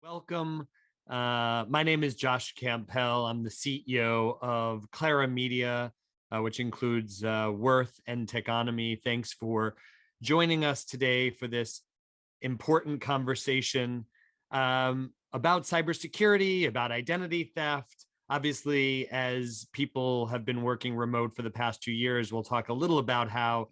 Welcome. My name is Josh Kampel. I'm the CEO of Clarim Media, which includes Worth and Techonomy. Thanks for joining us today for this important conversation about cybersecurity, about identity theft. Obviously, as people have been working remote for the past 2 years, we'll talk a little about how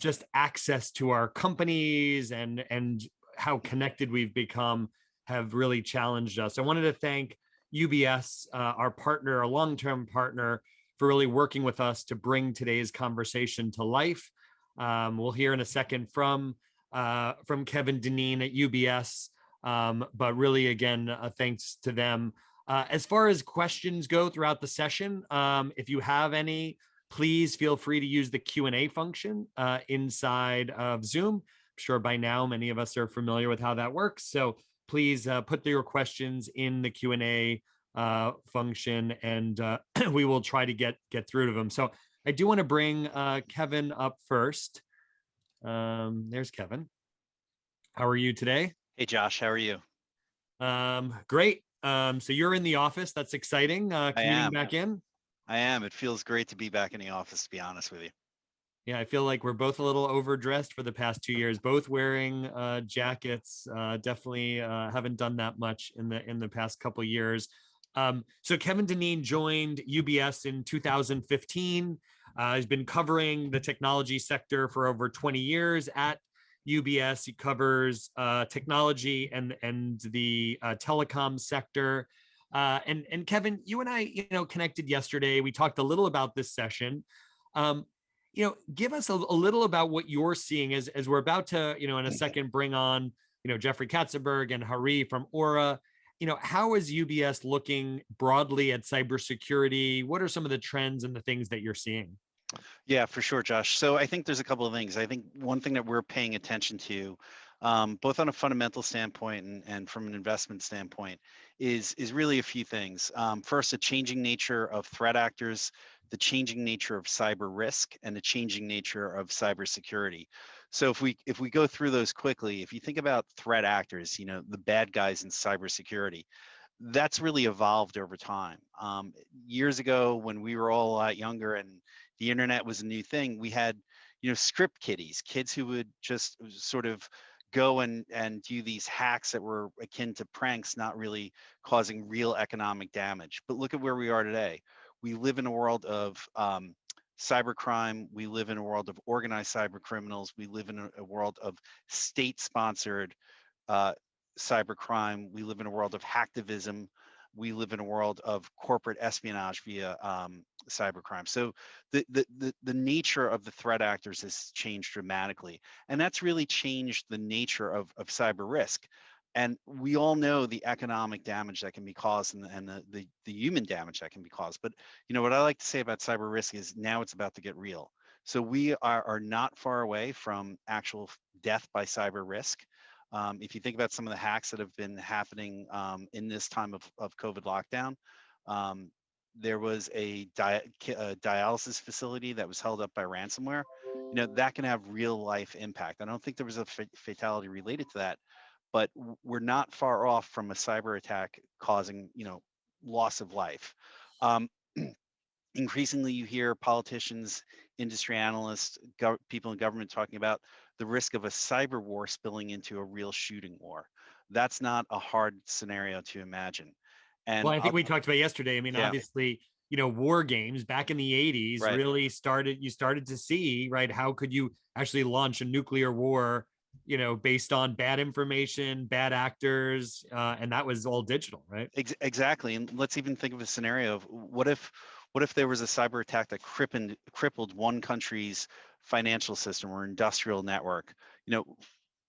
just access to our companies and how connected we've become have really challenged us. I wanted to thank UBS, our partner, a long-term partner, for really working with us to bring today's conversation to life. We'll hear in a second from Kevin Dennean at UBS, but really, again, thanks to them. As far as questions go throughout the session, if you have any, please feel free to use the Q&A function inside of Zoom. I'm sure by now many of us are familiar with how that works. So please put your questions in the Q&A function, and we will try to get through to them. So I do want to bring Kevin up first. There's Kevin. How are you today? Hey, Josh, how are you? Great. So you're in the office. That's exciting. Commuting back in? I am. It feels great to be back in the office, to be honest with you. Yeah, I feel like we're both a little overdressed for the past 2 years, both wearing jackets. Definitely haven't done that much in the past couple of years. So Kevin Dennean joined UBS in 2015. He's been covering the technology sector for over 20 years at UBS. He covers technology and the telecom sector. And Kevin, you and I, connected yesterday. We talked a little about this session. Give us a little about what you're seeing as we're about to, in a second, bring on, Jeffrey Katzenberg and Hari from Aura. How is UBS looking broadly at cybersecurity? What are some of the trends and the things that you're seeing? Yeah, for sure, Josh. So I think there's a couple of things. I think one thing that we're paying attention to, both on a fundamental standpoint and from an investment standpoint, is really a few things. First, a changing nature of threat actors, the changing nature of cyber risk, and the changing nature of cybersecurity. So if we go through those quickly, if you think about threat actors, the bad guys in cybersecurity, that's really evolved over time. Years ago, when we were all a lot younger and the internet was a new thing, we had, script kiddies, kids who would just sort of go and do these hacks that were akin to pranks, not really causing real economic damage. But look at where we are today. We live in a world of cybercrime. We live in a world of organized cyber criminals. We live in a world of state-sponsored cybercrime. We live in a world of hacktivism. We live in a world of corporate espionage via cybercrime. So the nature of the threat actors has changed dramatically, and that's really changed the nature of cyber risk. And we all know the economic damage that can be caused and the human damage that can be caused. But what I like to say about cyber risk is now it's about to get real. So we are not far away from actual death by cyber risk. If you think about some of the hacks that have been happening in this time of COVID lockdown, there was a dialysis facility that was held up by ransomware. That can have real life impact. I don't think there was a fatality related to that, but we're not far off from a cyber attack causing, loss of life. Increasingly, you hear politicians, industry analysts, people in government talking about the risk of a cyber war spilling into a real shooting war. That's not a hard scenario to imagine. And well, I think we talked about yesterday. I mean, yeah. Obviously, war games back in the 80s Right. really started to see, right, how could you actually launch a nuclear war, based on bad information, bad actors, and that was all digital, right? Exactly. And let's even think of a scenario of what if there was a cyber attack that crippled one country's financial system or industrial network?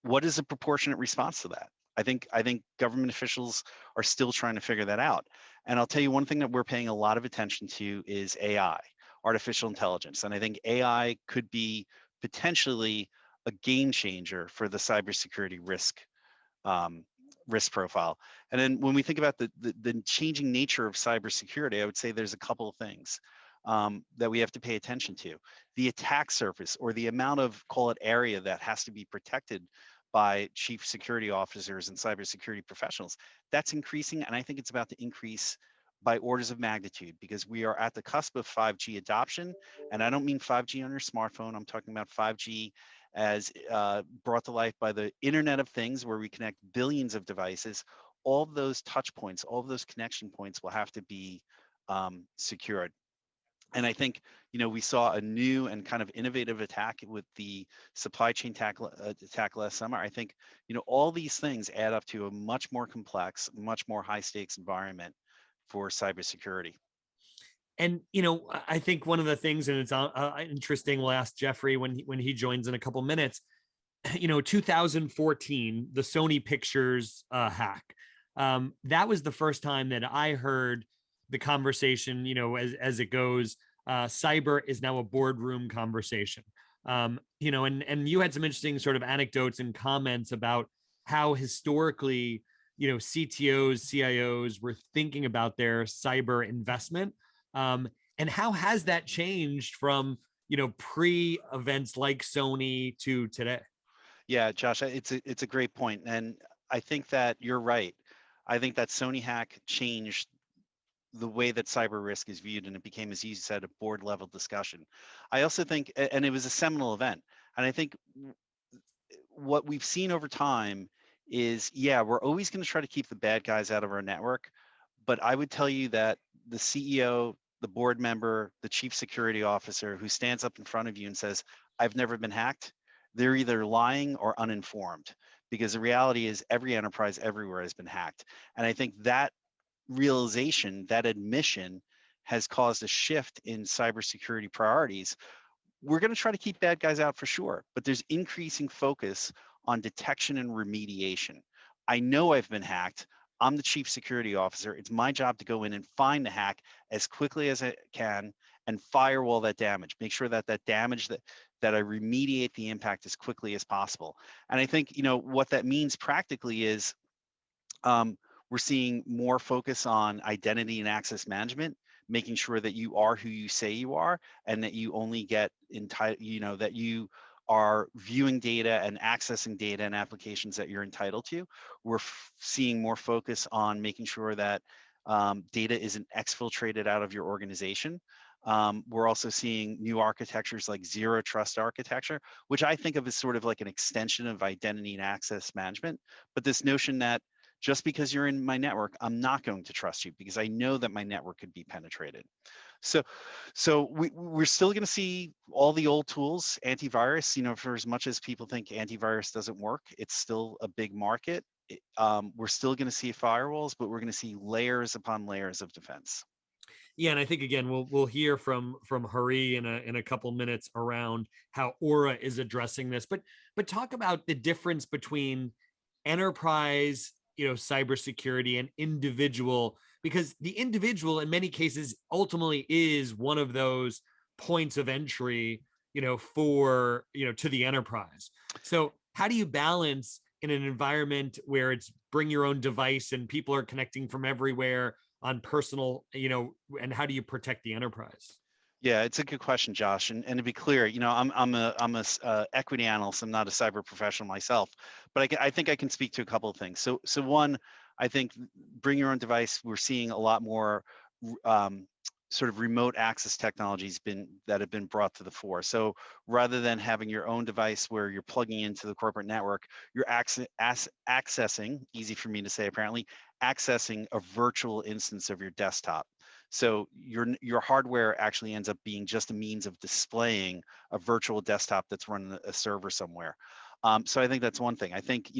What is a proportionate response to that? I think government officials are still trying to figure that out. And I'll tell you one thing that we're paying a lot of attention to is AI, artificial intelligence. And I think AI could be potentially a game changer for the cybersecurity risk profile. And then when we think about the changing nature of cybersecurity, I would say there's a couple of things that we have to pay attention to. The attack surface, or the amount of, call it, area that has to be protected by chief security officers and cybersecurity professionals, that's increasing. And I think it's about to increase by orders of magnitude, because we are at the cusp of 5G adoption. And I don't mean 5G on your smartphone. I'm talking about 5G as brought to life by the Internet of Things, where we connect billions of devices. All of those touch points, all of those connection points will have to be secured. And I think, we saw a new and kind of innovative attack with the supply chain attack last summer. I think, all these things add up to a much more complex, much more high stakes environment for cybersecurity. And I think one of the things, and it's interesting. We'll ask Jeffrey when he joins in a couple minutes. 2014, the Sony Pictures hack. That was the first time that I heard the conversation, as it goes, cyber is now a boardroom conversation. And you had some interesting sort of anecdotes and comments about how historically, CTOs, CIOs were thinking about their cyber investment. And how has that changed from, pre-events like Sony to today? Yeah, Josh, it's a great point, and I think that you're right. I think that Sony hack changed the way that cyber risk is viewed, and it became, as you said, a board level discussion. I also think, and it was a seminal event, and I think what we've seen over time is, yeah, we're always going to try to keep the bad guys out of our network, but I would tell you that the CEO, the board member, the chief security officer who stands up in front of you and says, I've never been hacked, they're either lying or uninformed, because the reality is every enterprise everywhere has been hacked. And I think that realization, that admission, has caused a shift in cybersecurity priorities. We're going to try to keep bad guys out for sure, but there's increasing focus on detection and remediation. I know I've been hacked. I'm the chief security officer. It's my job to go in and find the hack as quickly as I can and firewall that damage. Make sure that that damage that I remediate the impact as quickly as possible. And I think, what that means practically is we're seeing more focus on identity and access management, making sure that you are who you say you are, and that you only get entitled, that you are viewing data and accessing data and applications that you're entitled to. We're seeing more focus on making sure that data isn't exfiltrated out of your organization. We're also seeing new architectures like zero trust architecture, which I think of as sort of like an extension of identity and access management. But this notion that just because you're in my network, I'm not going to trust you because I know that my network could be penetrated. So we're still going to see all the old tools, antivirus, for as much as people think antivirus doesn't work, it's still a big market. We're still going to see firewalls, but we're going to see layers upon layers of defense. Yeah, and I think again we'll hear from Hari in a couple minutes around how Aura is addressing this. But talk about the difference between enterprise, cybersecurity and individual, because the individual in many cases ultimately is one of those points of entry, for to the enterprise. So how do you balance in an environment where it's bring your own device and people are connecting from everywhere on personal, and how do you protect the enterprise? Yeah, it's a good question, Josh. And to be clear, I'm a equity analyst. I'm not a cyber professional myself, but I think I can speak to a couple of things. So one, I think bring your own device. We're seeing a lot more sort of remote access technologies that have been brought to the fore. So rather than having your own device where you're plugging into the corporate network, you're accessing, easy for me to say apparently, accessing a virtual instance of your desktop. So your hardware actually ends up being just a means of displaying a virtual desktop that's running a server somewhere. So I think that's one thing. I think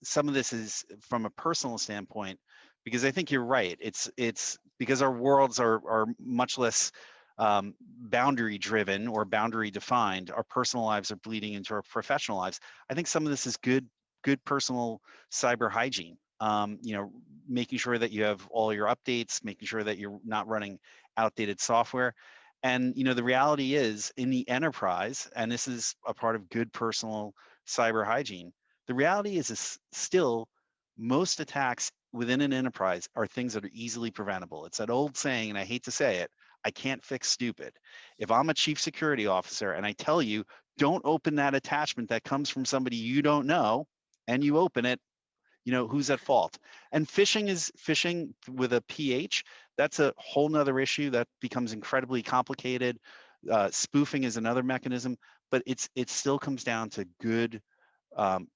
some of this is from a personal standpoint, because I think you're right. It's because our worlds are much less boundary driven or boundary defined. Our personal lives are bleeding into our professional lives. I think some of this is good personal cyber hygiene. Making sure that you have all your updates, making sure that you're not running outdated software. And the reality is in the enterprise, and this is a part of good personal cyber hygiene, the reality is still most attacks within an enterprise are things that are easily preventable. It's that old saying, and I hate to say it, I can't fix stupid. If I'm a chief security officer and I tell you, don't open that attachment that comes from somebody you don't know, and you open it, who's at fault? And phishing with a PH, that's a whole nother issue that becomes incredibly complicated. Spoofing is another mechanism, but it still comes down to good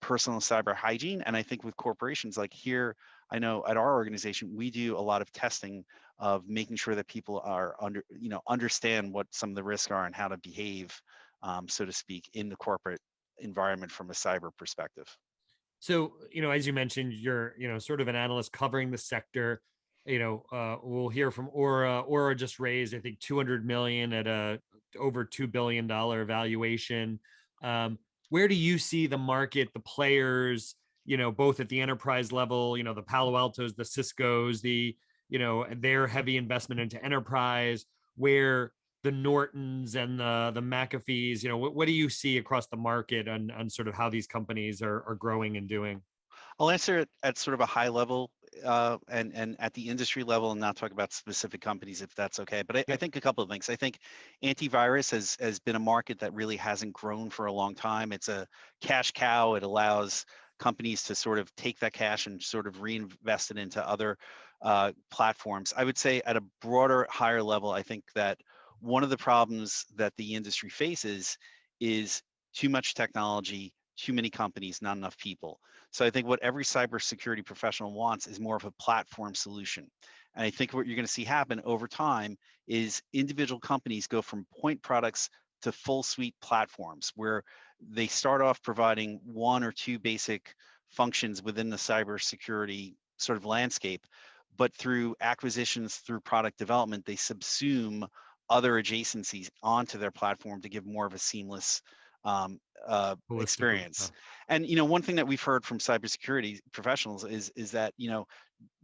personal cyber hygiene. And I think with corporations like here, I know at our organization, we do a lot of testing of making sure that people are understand what some of the risks are and how to behave, so to speak, in the corporate environment from a cyber perspective. So, as you mentioned, you're, sort of an analyst covering the sector. We'll hear from Aura. Aura just raised, I think, 200 million at a over $2 billion valuation. Where do you see the market, the players, both at the enterprise level, the Palo Altos, the Ciscos, their heavy investment into enterprise, where the Nortons and the McAfees, what do you see across the market on sort of how these companies are growing and doing? I'll answer it at sort of a high level and at the industry level, and not talk about specific companies if that's okay. But I think a couple of things. I think antivirus has been a market that really hasn't grown for a long time. It's a cash cow. It allows companies to sort of take that cash and sort of reinvest it into other platforms. I would say at a broader, higher level, I think that one of the problems that the industry faces is too much technology, too many companies, not enough people. So I think what every cybersecurity professional wants is more of a platform solution. And I think what you're going to see happen over time is individual companies go from point products to full suite platforms where they start off providing one or two basic functions within the cybersecurity sort of landscape, but through acquisitions, through product development, they subsume other adjacencies onto their platform to give more of a seamless experience. And one thing that we've heard from cybersecurity professionals is that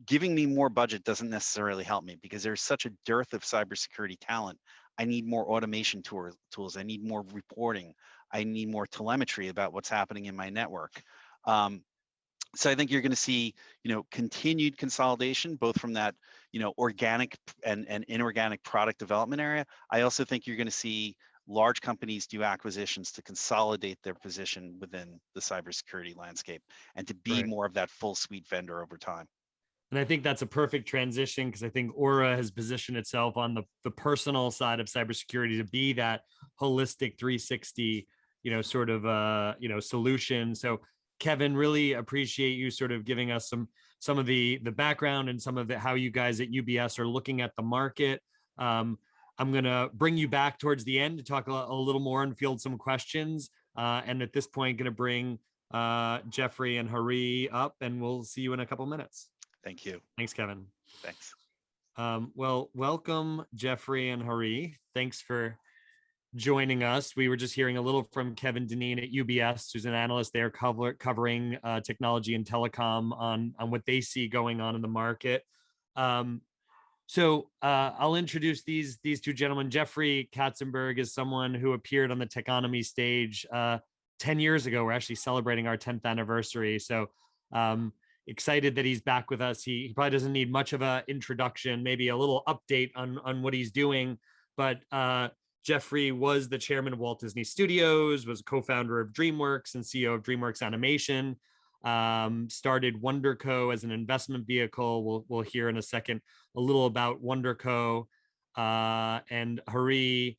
giving me more budget doesn't necessarily help me, because there's such a dearth of cybersecurity talent. I need more automation tools. I need more reporting. I need more telemetry about what's happening in my network. So I think you're going to see, continued consolidation, both from that, organic and inorganic product development area. I also think you're going to see large companies do acquisitions to consolidate their position within the cybersecurity landscape and to be more of that full suite vendor over time. And I think that's a perfect transition, because I think Aura has positioned itself on the personal side of cybersecurity to be that holistic 360, sort of, solution. So Kevin, really appreciate you sort of giving us some of the background and some of how you guys at UBS are looking at the market. I'm going to bring you back towards the end to talk a little more and field some questions. And at this point, going to bring Jeffrey and Hari up, and we'll see you in a couple minutes. Thank you. Thanks, Kevin. Thanks. Well, welcome, Jeffrey and Hari. Thanks for joining us. We were just hearing a little from Kevin Dennean at UBS, who's an analyst there covering technology and telecom on what they see going on in the market. So I'll introduce these two gentlemen. Jeffrey Katzenberg is someone who appeared on the Techonomy stage 10 years ago. We're actually celebrating our 10th anniversary. So excited that he's back with us. He probably doesn't need much of an introduction, maybe a little update on what he's doing. But Jeffrey was the chairman of Walt Disney Studios, was a co-founder of DreamWorks and CEO of DreamWorks Animation. Started WndrCo as an investment vehicle. We'll hear in a second a little about WndrCo. And Hari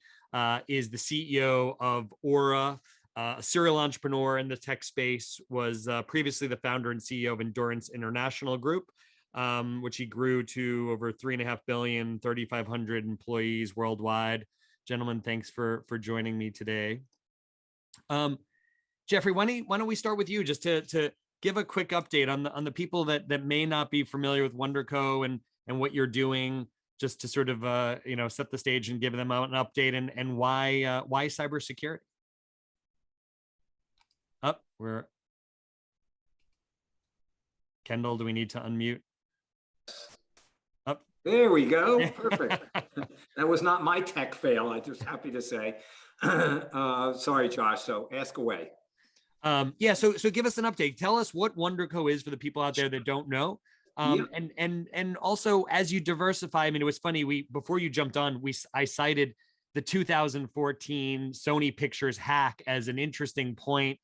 is the CEO of Aura, a serial entrepreneur in the tech space, was previously the founder and CEO of Endurance International Group, which he grew to over 3.5 billion, 3,500 employees worldwide. Gentlemen, thanks for joining me today. Jeffrey, why don't we start with you, just to give a quick update on the people that may not be familiar with WndrCo and what you're doing, just to sort of set the stage and give them an update and why cybersecurity. Kendall, do we need to unmute? There we go. Perfect. That was not my tech fail, I'm just happy to say. Sorry, Josh. So ask away. Yeah. So give us an update. Tell us what WndrCo is for the people out there that don't know. And also, as you diversify, I mean, it was funny. Before you jumped on, I cited the 2014 Sony Pictures hack as an interesting point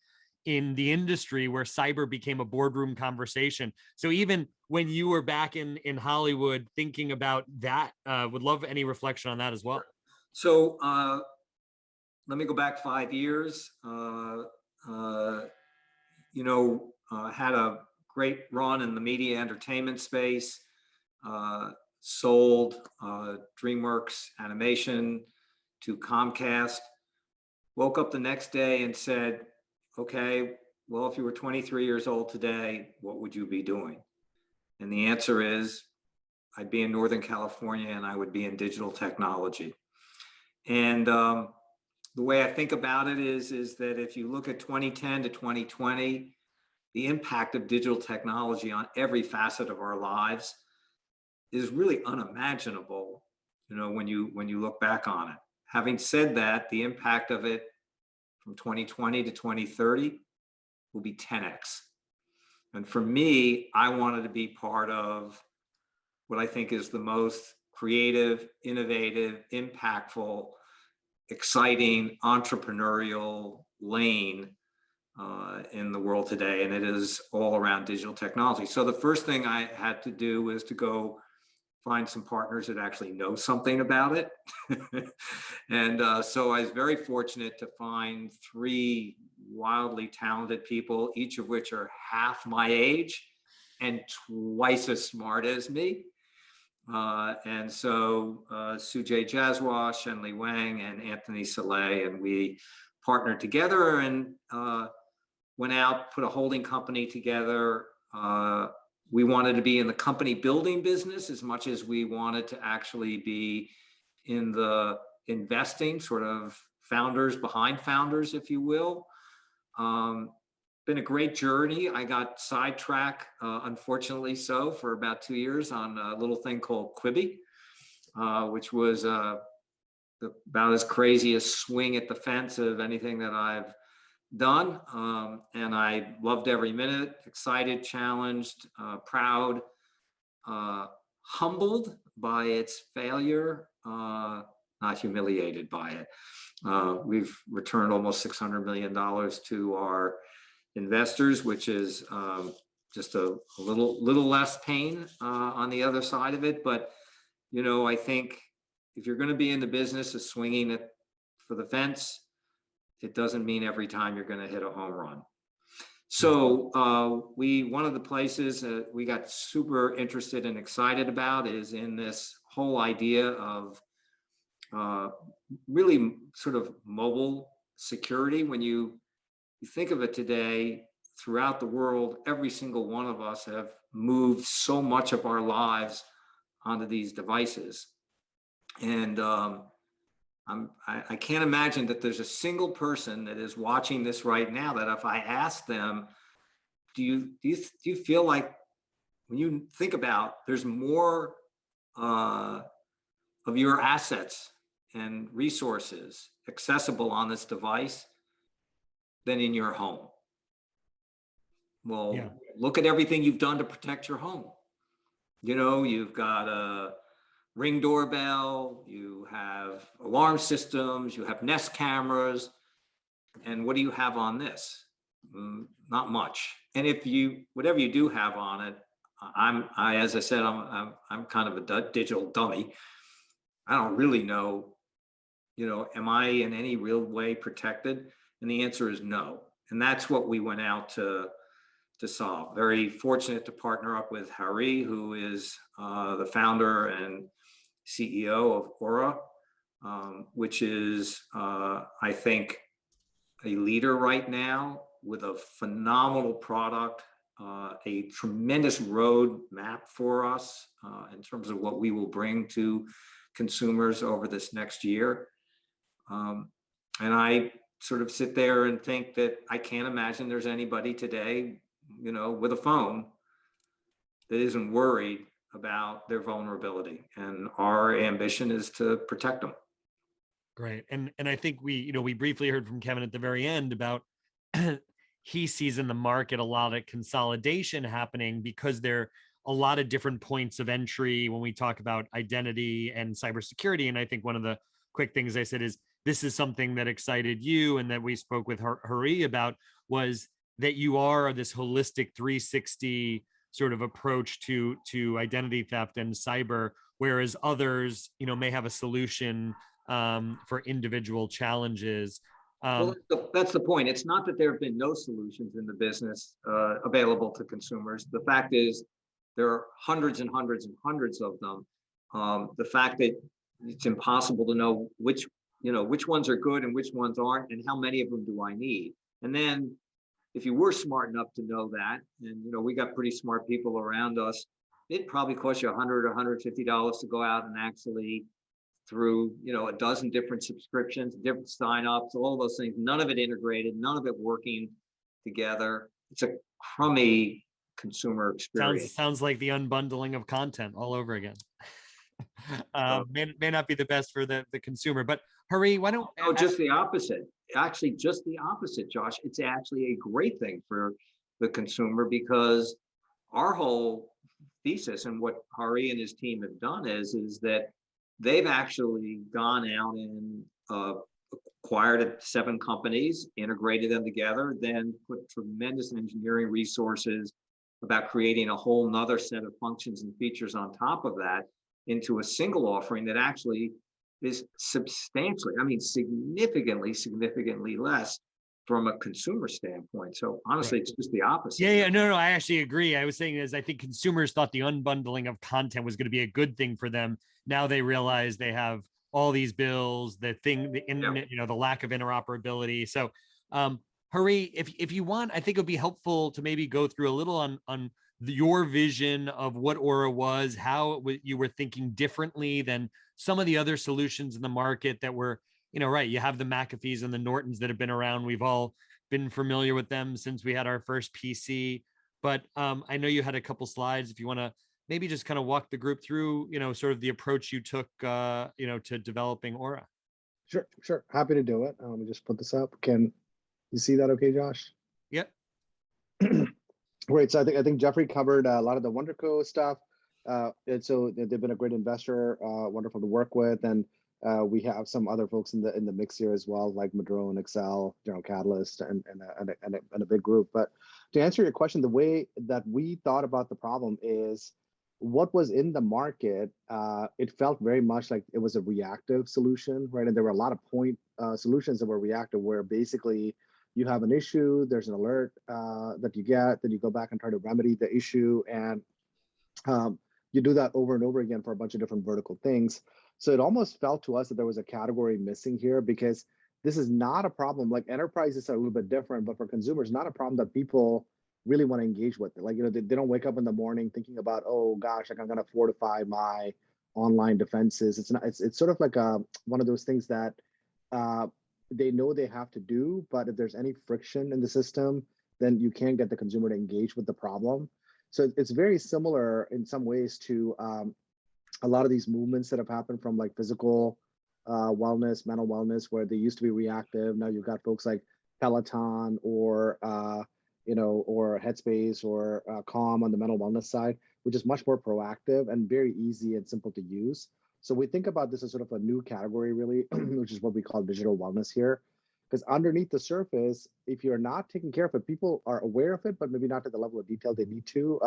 in the industry where cyber became a boardroom conversation. So even when you were back in Hollywood thinking about that, would love any reflection on that as well. So let me go back 5 years. Had a great run in the media entertainment space, sold DreamWorks Animation to Comcast, woke up the next day and said, okay, well, if you were 23 years old today, what would you be doing? And the answer is, I'd be in Northern California and I would be in digital technology. And the way I think about it is that if you look at 2010 to 2020, the impact of digital technology on every facet of our lives is really unimaginable, when you look back on it. Having said that, the impact of it from 2020 to 2030 will be 10x. And for me, I wanted to be part of what I think is the most creative, innovative, impactful, exciting, entrepreneurial lane in the world today. And it is all around digital technology. So the first thing I had to do was to go find some partners that actually know something about it. And so I was very fortunate to find 3 wildly talented people, each of which are half my age and twice as smart as me. And so Sujay Jaswal, Shenli Wang, and Anthony Soleil, and we partnered together and went out, put a holding company together. We wanted to be in the company building business as much as we wanted to actually be in the investing, sort of founders behind founders, if you will. Been a great journey. I got sidetracked, unfortunately so, for about 2 years on a little thing called Quibi, which was about as crazy a swing at the fence of anything that I've done. And I loved every minute, excited, challenged, proud, humbled by its failure, not humiliated by it. We've returned almost $600 million to our investors, which is just a little less pain on the other side of it. But, I think if you're going to be in the business of swinging it for the fence, it doesn't mean every time you're going to hit a home run. So one of the places we got super interested and excited about is in this whole idea of really sort of mobile security. When you think of it today, throughout the world, every single one of us have moved so much of our lives onto these devices. And I can't imagine that there's a single person that is watching this right now that if I ask them, do you feel like, when you think about, there's more of your assets and resources accessible on this device than in your home? Well, yeah. Look at everything you've done to protect your home. You've got a Ring doorbell, you have alarm systems, you have Nest cameras, and what do you have on this? Not much. And whatever you do have on it, as I said, I'm kind of a digital dummy. I don't really know, am I in any real way protected? And the answer is no. And that's what we went out to solve. Very fortunate to partner up with Hari, who is the founder and CEO of Aura, which is, I think, a leader right now with a phenomenal product, a tremendous roadmap for us in terms of what we will bring to consumers over this next year. And I sort of sit there and think that I can't imagine there's anybody today, with a phone that isn't worried about their vulnerability, and our ambition is to protect them. Great. And I think we briefly heard from Kevin at the very end about he sees in the market a lot of consolidation happening because there are a lot of different points of entry when we talk about identity and cybersecurity. And I think one of the quick things I said is, this is something that excited you and that we spoke with Hari about, was that you are this holistic 360 sort of approach to identity theft and cyber, whereas others, may have a solution for individual challenges. Well, that's the point. It's not that there have been no solutions in the business available to consumers. The fact is, there are hundreds and hundreds and hundreds of them. The fact that it's impossible to know which ones are good and which ones aren't, and how many of them do I need. And then, if you were smart enough to know that, and we got pretty smart people around us, it probably cost you $100 or $150 to go out and actually, through a dozen different subscriptions, different signups, all those things, none of it integrated, none of it working together. It's a crummy consumer experience. Sounds like the unbundling of content all over again. May not be the best for the consumer, but Hari, why don't? No, just the opposite. Actually, just the opposite, Josh. It's actually a great thing for the consumer, because our whole thesis and what Hari and his team have done is that they've actually gone out and acquired 7 companies, integrated them together, then put tremendous engineering resources about creating a whole nother set of functions and features on top of that into a single offering that actually is significantly less from a consumer standpoint. So honestly, It's just the opposite. Yeah, no, I actually agree. I was saying I think consumers thought the unbundling of content was going to be a good thing for them. Now they realize they have all these bills, the lack of interoperability. So, Hari, if you want, I think it would be helpful to maybe go through a little on your vision of what Aura was, how you were thinking differently than some of the other solutions in the market that were, right. You have the McAfees and the Nortons that have been around. We've all been familiar with them since we had our first PC. But I know you had a couple slides. If you want to maybe just kind of walk the group through, sort of the approach you took, to developing Aura. Sure. Happy to do it. Let me just put this up. Can you see that okay, Josh? Yep. Great. So I think Jeffrey covered a lot of the WndrCo stuff. And so they've been a great investor, wonderful to work with. And we have some other folks in the mix here as well, like Madro and Excel, General Catalyst, and a big group. But to answer your question, the way that we thought about the problem is what was in the market. It felt very much like it was a reactive solution, right? And there were a lot of point solutions that were reactive, where basically you have an issue, there's an alert that you get, then you go back and try to remedy the issue, and you do that over and over again for a bunch of different vertical things. So it almost felt to us that there was a category missing here, because this is not a problem. Like, enterprises are a little bit different, but for consumers, not a problem that people really want to engage with. Like, they don't wake up in the morning thinking about, oh gosh, like I'm going to fortify my online defenses. It's sort of like one of those things that they know they have to do, but if there's any friction in the system, then you can't get the consumer to engage with the problem. So it's very similar in some ways to a lot of these movements that have happened from like physical wellness, mental wellness, where they used to be reactive. Now you've got folks like Peloton or Headspace or Calm on the mental wellness side, which is much more proactive and very easy and simple to use. So we think about this as sort of a new category, really, which is what we call digital wellness here. Because underneath the surface, if you're not taking care of it, people are aware of it, but maybe not to the level of detail they need to.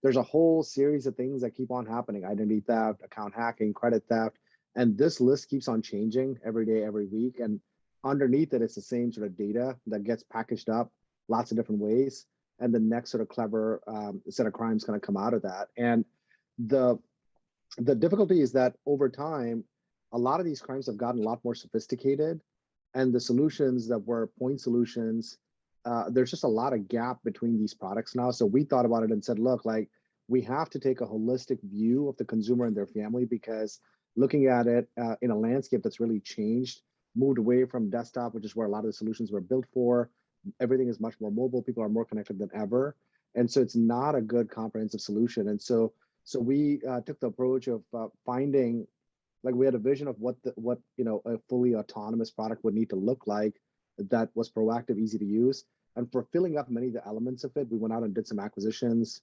There's a whole series of things that keep on happening: identity theft, account hacking, credit theft. And this list keeps on changing every day, every week. And underneath it, it's the same sort of data that gets packaged up lots of different ways. And the next sort of clever set of crimes going to come out of that. And the difficulty is that over time, a lot of these crimes have gotten a lot more sophisticated. And the solutions that were point solutions, there's just a lot of gap between these products now. So we thought about it and said, look, like, we have to take a holistic view of the consumer and their family, because looking at it in a landscape that's really changed, moved away from desktop, which is where a lot of the solutions were built for. Everything is much more mobile. People are more connected than ever. And so it's not a good comprehensive solution. And so we took the approach of finding, like, we had a vision of what a fully autonomous product would need to look like that was proactive, easy to use. And for filling up many of the elements of it, we went out and did some acquisitions,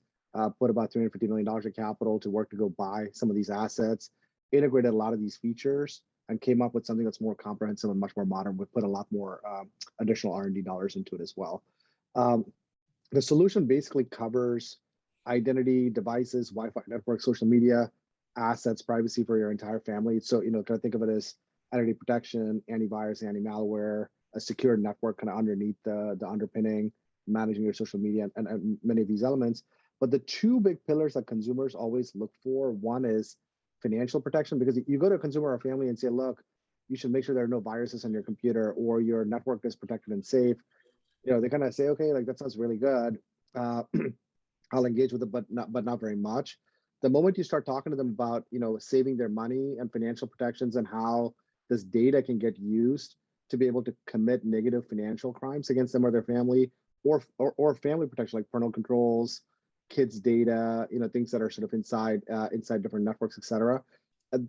put about $350 million of capital to work to go buy some of these assets, integrated a lot of these features, and came up with something that's more comprehensive and much more modern. We put a lot more additional R&D dollars into it as well. The solution basically covers identity, devices, Wi-Fi network, social media, assets, privacy for your entire family. So, kind of think of it as identity protection, antivirus, anti-malware, a secure network kind of underneath the underpinning, managing your social media, and many of these elements. But the two big pillars that consumers always look for, one is financial protection, because you go to a consumer or family and say, look, you should make sure there are no viruses on your computer or your network is protected and safe. They kind of say, okay, like that sounds really good. I'll engage with it, but not very much. The moment you start talking to them about, saving their money and financial protections and how this data can get used to be able to commit negative financial crimes against them or their family, or family protection like parental controls, kids' data, things that are sort of inside different networks, et cetera.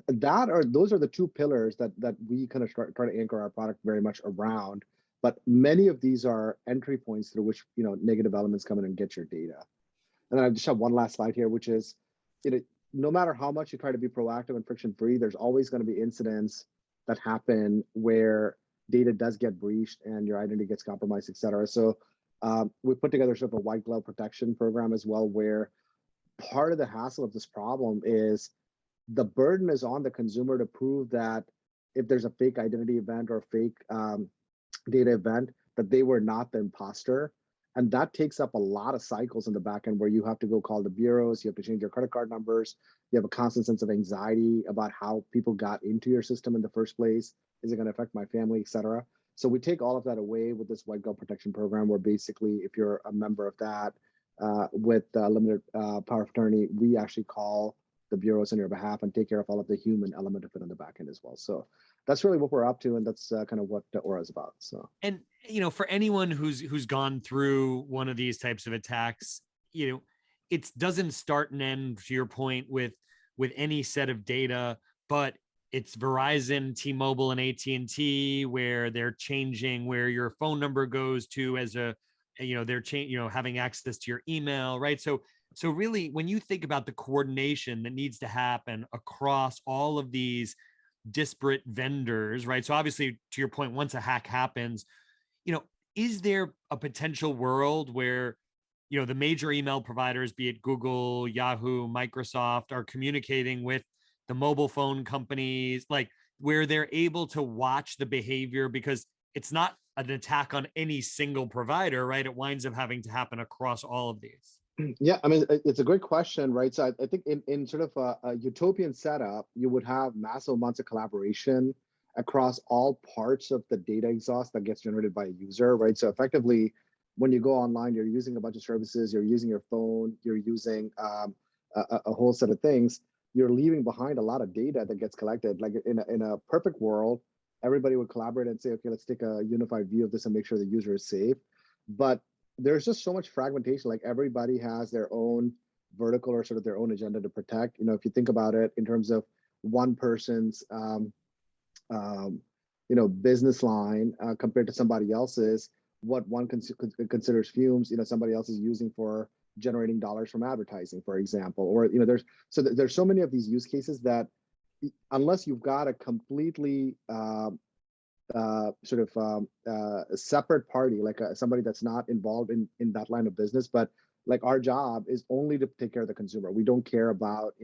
Those are the two pillars that we kind of try to anchor our product very much around. But many of these are entry points through which negative elements come in and get your data. And then I just have one last slide here, which is, no matter how much you try to be proactive and friction-free, there's always going to be incidents that happen where data does get breached and your identity gets compromised, et cetera. So we put together sort of a white glove protection program as well, where part of the hassle of this problem is the burden is on the consumer to prove that if there's a fake identity event or a fake data event, that they were not the imposter. And that takes up a lot of cycles in the back end where you have to go call the bureaus, you have to change your credit card numbers, you have a constant sense of anxiety about how people got into your system in the first place. Is it going to affect my family, et cetera? So we take all of that away with this white glove protection program, where basically if you're a member of that with limited power of attorney, we actually call the bureaus on your behalf and take care of all of the human element of it on the back end as well. So that's really what we're up to, and that's kind of what Aura is about. So, and for anyone who's gone through one of these types of attacks, it doesn't start and end, to your point, with any set of data, but it's Verizon, T-Mobile, and AT&T, where they're changing where your phone number goes to as they're having access to your email, right? So really, when you think about the coordination that needs to happen across all of these disparate vendors, right? So obviously, to your point, once a hack happens, is there a potential world where, the major email providers, be it Google, Yahoo, Microsoft, are communicating with the mobile phone companies, like where they're able to watch the behavior, because it's not an attack on any single provider, right? It winds up having to happen across all of these. Yeah, I mean, it's a great question, right? So I think in sort of a utopian setup, you would have massive amounts of collaboration across all parts of the data exhaust that gets generated by a user, right? So effectively, when you go online, you're using a bunch of services, you're using your phone, you're using a whole set of things. You're leaving behind a lot of data that gets collected. Like in a perfect world, everybody would collaborate and say, okay, let's take a unified view of this and make sure the user is safe. But there's just so much fragmentation. Like everybody has their own vertical or sort of their own agenda to protect. If you think about it in terms of one person's, business line compared to somebody else's, what one considers fumes, somebody else is using for generating dollars from advertising, for example. Or there's so many of these use cases that unless you've got a completely separate party, like somebody that's not involved in that line of business, but like our job is only to take care of the consumer. We don't care about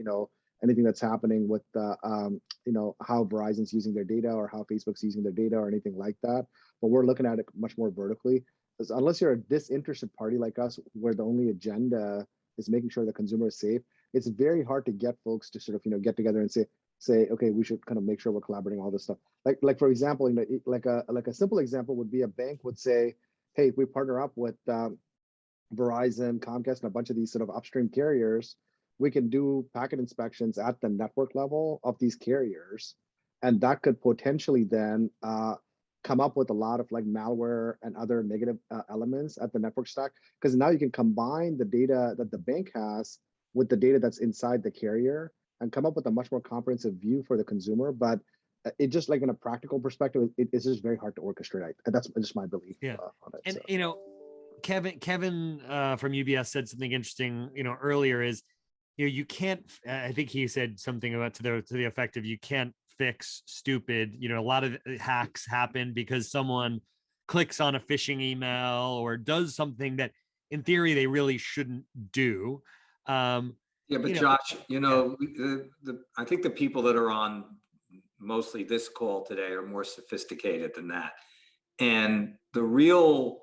anything that's happening with how Verizon's using their data or how Facebook's using their data or anything like that. But we're looking at it much more vertically, because unless you're a disinterested party like us, where the only agenda is making sure the consumer is safe, it's very hard to get folks to sort of get together and say, okay, we should kind of make sure we're collaborating all this stuff. Like for example, like a simple example would be a bank would say, hey, if we partner up with Verizon, Comcast, and a bunch of these sort of upstream carriers, we can do packet inspections at the network level of these carriers, and that could potentially then come up with a lot of like malware and other negative elements at the network stack, because now you can combine the data that the bank has with the data that's inside the carrier and come up with a much more comprehensive view for the consumer. But it just, like in a practical perspective, it's just very hard to orchestrate. That's just my belief on it. And so. Kevin from UBS said something interesting, earlier is, you can't, I think he said something about to the effect of, you can't fix stupid. You know, a lot of hacks happen because someone clicks on a phishing email or does something that in theory they really shouldn't do. Yeah, but Josh, I think the people that are on mostly this call today are more sophisticated than that. And the real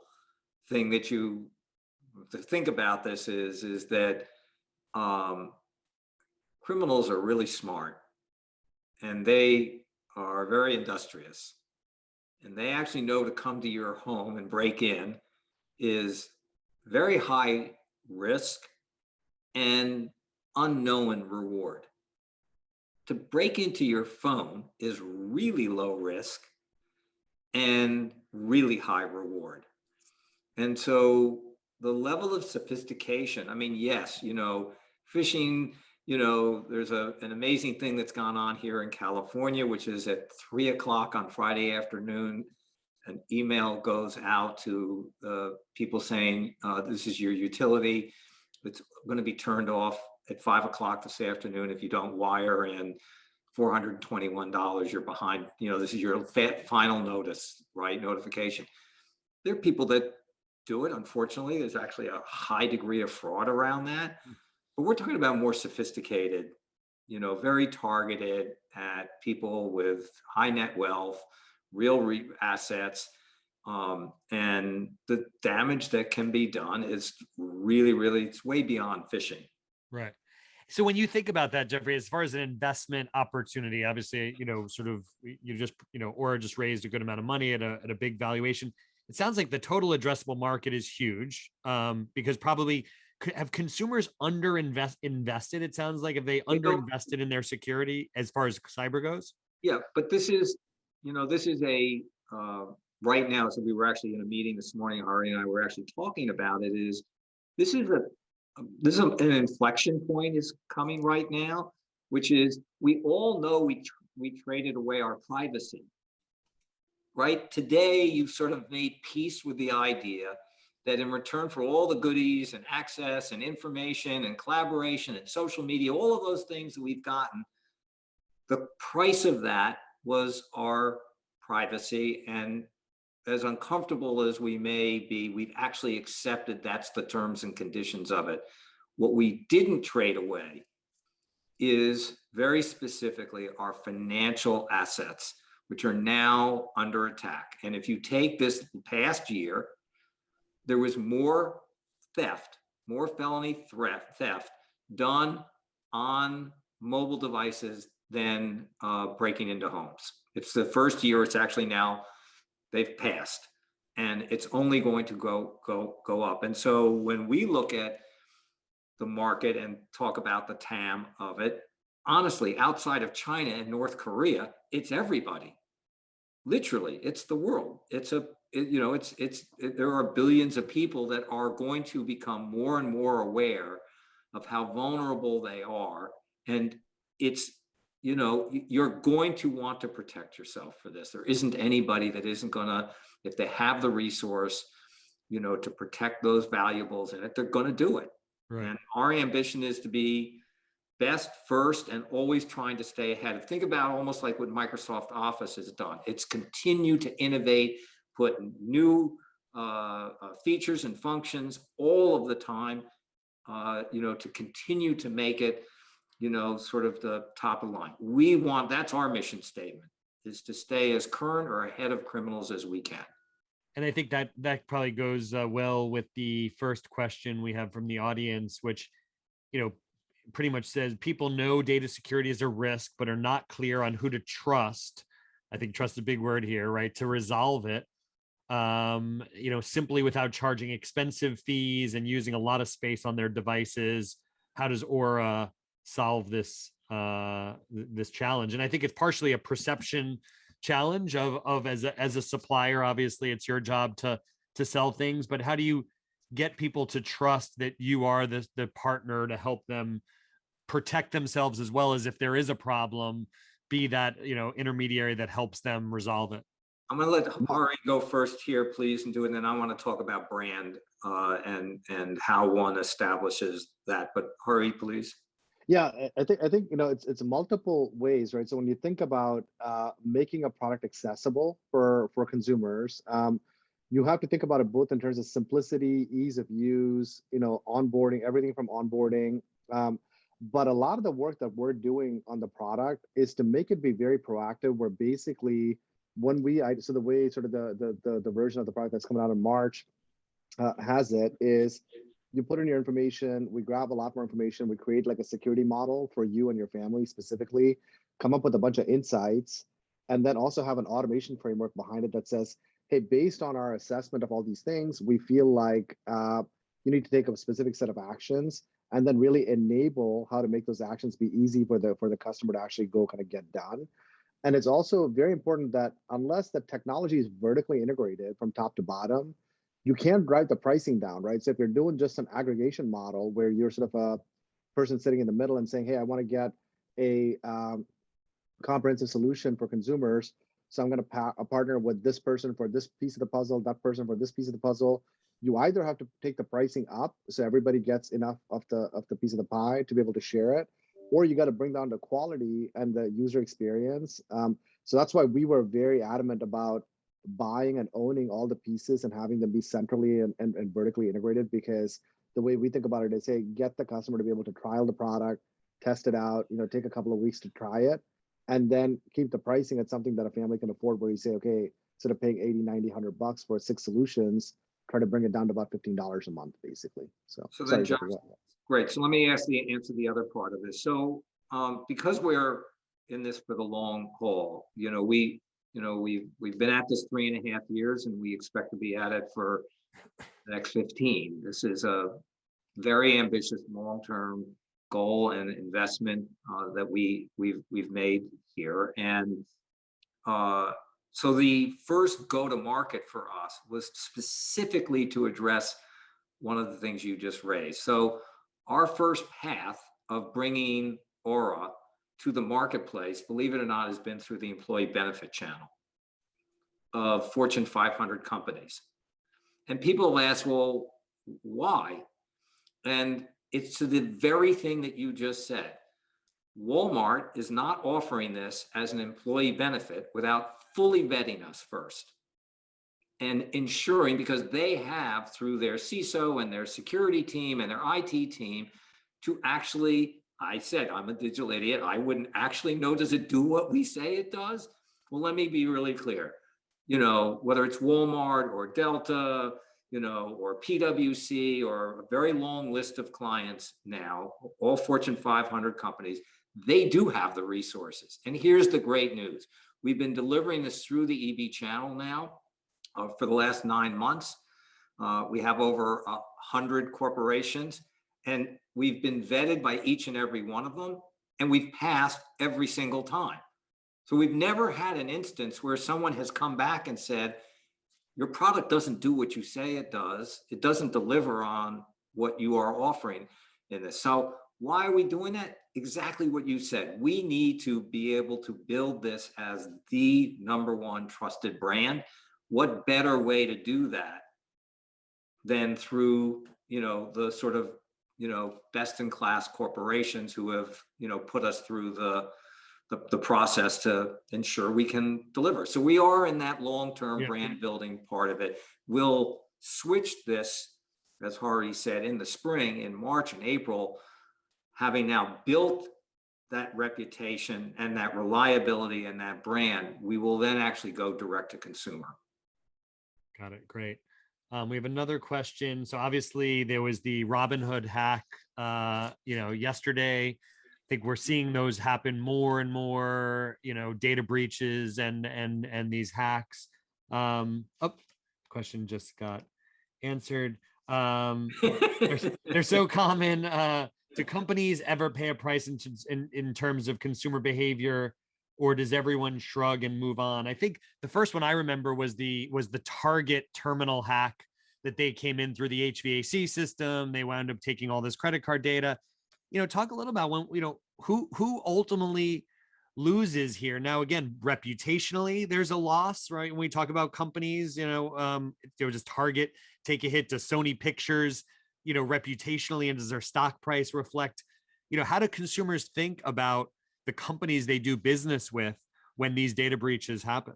thing that you to think about this is that criminals are really smart, and they are very industrious, and they actually know to come to your home and break in is very high risk and unknown reward. To break into your phone is really low risk and really high reward. And so the level of sophistication, I mean, yes, phishing, there's an amazing thing that's gone on here in California, which is at 3 o'clock on Friday afternoon, an email goes out to people saying, this is your utility. It's going to be turned off at 5 o'clock this afternoon. If you don't wire in $421, you're behind. This is your final notice, right? Notification. There are people that do it. Unfortunately, there's actually a high degree of fraud around that. But we're talking about more sophisticated, very targeted at people with high net wealth, real assets. And the damage that can be done is really, it's way beyond phishing. Right. So when you think about that, Jeffrey, as far as an investment opportunity, obviously, Aura just raised a good amount of money at a big valuation. It sounds like the total addressable market is huge, because probably have consumers invested. It sounds like, if they underinvested in their security as far as cyber goes. Yeah, but this is a right now. So we were actually in a meeting this morning. Ari and I were actually talking about it. This is an inflection point is coming right now, which is we all know we traded away our privacy. Right? Today, you've sort of made peace with the idea that in return for all the goodies and access and information and collaboration and social media, all of those things that we've gotten, the price of that was our privacy. And as uncomfortable as we may be, we've actually accepted that's the terms and conditions of it. What we didn't trade away is very specifically our financial assets, which are now under attack. And if you take this past year, there was more felony theft done on mobile devices than breaking into homes. It's the first year it's actually now they've passed, and it's only going to go up. And so when we look at the market and talk about the TAM of it, honestly, outside of China and North Korea, it's everybody. Literally, it's the world. There are billions of people that are going to become more and more aware of how vulnerable they are. And you're going to want to protect yourself for this. There isn't anybody that isn't gonna, if they have the resource, to protect those valuables in it, they're gonna do it. Right. And our ambition is to be best first and always trying to stay ahead. Think about almost like what Microsoft Office has done. It's continue to innovate, put new features and functions all of the time, to continue to make it, sort of the top of the line. That's our mission statement, is to stay as current or ahead of criminals as we can. And I think that probably goes well with the first question we have from the audience, which, pretty much says people know data security is a risk, but are not clear on who to trust. I think trust is a big word here, right? To resolve it, simply without charging expensive fees and using a lot of space on their devices. How does Aura solve this challenge? And I think it's partially a perception challenge of as a supplier. Obviously, it's your job to sell things, but how do you get people to trust that you are the partner to help them protect themselves, as well as, if there is a problem, be that intermediary that helps them resolve it? I'm going to let Hari go first here, please, and do it. And then I want to talk about brand and how one establishes that. But Hari, please. Yeah, I think it's multiple ways, right? So when you think about making a product accessible for consumers, you have to think about it both in terms of simplicity, ease of use, onboarding, everything from onboarding. But a lot of the work that we're doing on the product is to make it be very proactive. Where basically so the way sort of the version of the product that's coming out in March has it is you put in your information, we grab a lot more information, we create like a security model for you and your family specifically, come up with a bunch of insights, and then also have an automation framework behind it that says, hey, based on our assessment of all these things, we feel like you need to take a specific set of actions, and then really enable how to make those actions be easy for the customer to actually go kind of get done. And it's also very important that unless the technology is vertically integrated from top to bottom, you can't drive the pricing down, right? So if you're doing just an aggregation model where you're sort of a person sitting in the middle and saying, hey, I want to get a comprehensive solution for consumers, so I'm going to partner with this person for this piece of the puzzle, that person for this piece of the puzzle. You either have to take the pricing up so everybody gets enough of the piece of the pie to be able to share it, or you got to bring down the quality and the user experience. So that's why we were very adamant about buying and owning all the pieces and having them be centrally and vertically integrated, because the way we think about it is, hey, get the customer to be able to trial the product, test it out, take a couple of weeks to try it, and then keep the pricing at something that a family can afford, where you say, okay, instead of paying 80, 90, $100 for 6 solutions, try to bring it down to about $15 a month, basically. So then, Josh, great. So let me answer the other part of this. So because we're in this for the long haul, we've been at this 3.5 years, and we expect to be at it for the next 15. This is a very ambitious long-term goal and investment that we've made here. And so the first go-to-market for us was specifically to address one of the things you just raised. So our first path of bringing Aura to the marketplace, believe it or not, has been through the employee benefit channel of Fortune 500 companies. And people have asked, well, why? And it's to the very thing that you just said. Walmart is not offering this as an employee benefit without fully vetting us first and ensuring, because they have, through their CISO and their security team and their IT team, to actually, I said, I'm a digital idiot, I wouldn't actually know, does it do what we say it does? Well, let me be really clear. Whether it's Walmart or Delta, or PwC, or a very long list of clients now, all Fortune 500 companies, they do have the resources. And here's the great news. We've been delivering this through the EB channel now for the last 9 months. We have over 100 corporations, and we've been vetted by each and every one of them, and we've passed every single time. So we've never had an instance where someone has come back and said, your product doesn't do what you say it does. It doesn't deliver on what you are offering in this. So why are we doing that? Exactly what you said. We need to be able to build this as the #1 trusted brand. What better way to do that than through, the sort of, best in class corporations who have, put us through the process to ensure we can deliver. So we are in that long-term brand building part of it. We'll switch this, as Hari said, in the spring, in March and April, having now built that reputation and that reliability and that brand. We will then actually go direct to consumer. Got it. Great. We have another question. So obviously there was the Robinhood hack, yesterday. I think we're seeing those happen more and more, data breaches and these hacks. Question just got answered. They're so common. Do companies ever pay a price in terms of consumer behavior, or does everyone shrug and move on? I think the first one I remember was the Target terminal hack, that they came in through the HVAC system. They wound up taking all this credit card data. Talk a little about who ultimately loses here. Now, again, reputationally, there's a loss, right? When we talk about companies, does Target take a hit to Sony Pictures, reputationally, and does their stock price reflect, how do consumers think about the companies they do business with when these data breaches happen?